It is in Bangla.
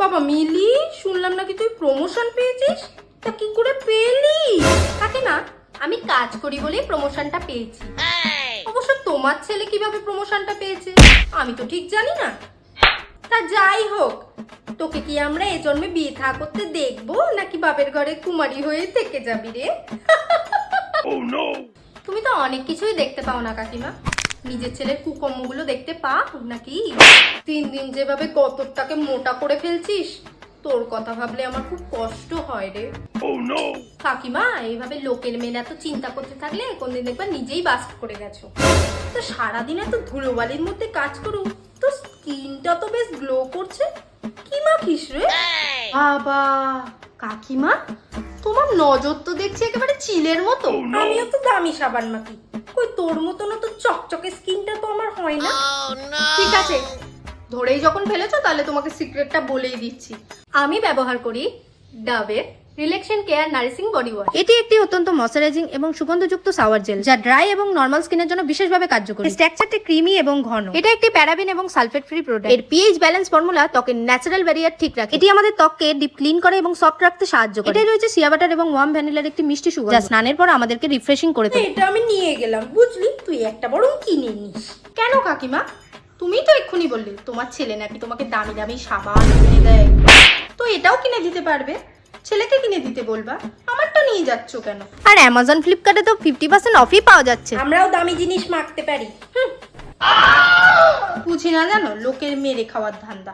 বাবা মিলি, শুনলাম নাকি তুই প্রমোশন পেয়েছিস। তা কি করে পেলি? থাকে না, আমি কাজ করি বলেই প্রমোশনটা পেয়েছি। অবশ্য তোমার ছেলে কিভাবে প্রমোশনটা পেয়েছে আমি তো ঠিক জানি না। তা যাই হোক, তোকে কি আমরা এ জন্মে বিয়ে থা করতে দেখবো নাকি বাপের ঘরে কুমারী হয়ে থেকে যাবি রে? তুমি তো অনেক কিছুই দেখতে পাও না কাকিমা। নিজের ছেলের কুকর্মগুলো দেখতে পাও নাকি? দিন দিন যেভাবে গতরটাকে মোটা করে ফেলছিস, তোর কথা ভাবলে আমার খুব কষ্ট হয় রে। কাকিমা, এইভাবে লোকের মেয়ে এত চিন্তা করতে থাকলে কোনদিন দেখবা নিজেই বাস্ট করে গেছো। তো সারাদিন এত ধুলোবালির মধ্যে কাজ করো, তো স্কিনটা তো বেশ গ্লো করছে। কি মাখিস রে? বাবা কাকিমা, তোমার নজর তো দেখছি একেবারে চিলের মতো। আমিও তো দামি সাবান মাখি, কই তোর মতন তো চকচকে স্কিনটা তো আমার হয় না। ঠিক আছে, ধরেই যখন ফেলেছো তাহলে তোমাকে সিক্রেটটা বলেই দিচ্ছি। আমি ব্যবহার করি ডাবের relaxation care nourishing body wash. এটি একটি অত্যন্ত ময়শ্চারাইজিং এবং সুগন্ধযুক্ত শাওয়ার জেল, যা ড্রাই এবং নরমাল স্কিনের জন্য বিশেষভাবে কার্যকরী। স্ট্রাকচারটি ক্রিমি এবং ঘন। এটা একটি প্যারাবিন এবং সালফেট ফ্রি প্রোডাক্ট। এর পিএইচ ব্যালেন্স ফর্মুলা ত্বকের ন্যাচারাল ব্যারিয়ার ঠিক রাখে। এটি আমাদের ত্বককে ডিপ ক্লিন করে এবং সফট রাখতে সাহায্য করে। এটাই রয়েছে শিয়া বাটার এবং ওয়ার্ম ভ্যানিলার একটি মিষ্টি সুগন্ধ, যা স্নানের পর আমাদেরকে রিফ্রেশিং করে তোলে। এটা আমি নিয়ে গেলাম, বুঝলি? তুই একটা বরং কিনে নিস। কেন কাকিমা? তুমি তো এক্ষুনি বললে তোমার ছেলে নাকি তোমাকে দামি দামি সাবান কিনে দেয়, তো এটাও কিনে দিতে পারবে। ছেলেকে কিনে দিতে বলবা, আমারটা নিয়ে যাচ্ছ কেন? আর অ্যামাজন ফ্লিপকার্টে তো 50% অফই পাওয়া যাচ্ছে। আমরাও দামি জিনিস মাখতে পারি। বুঝি না জানো, লোকের মেরে খাওয়ার ধান্দা।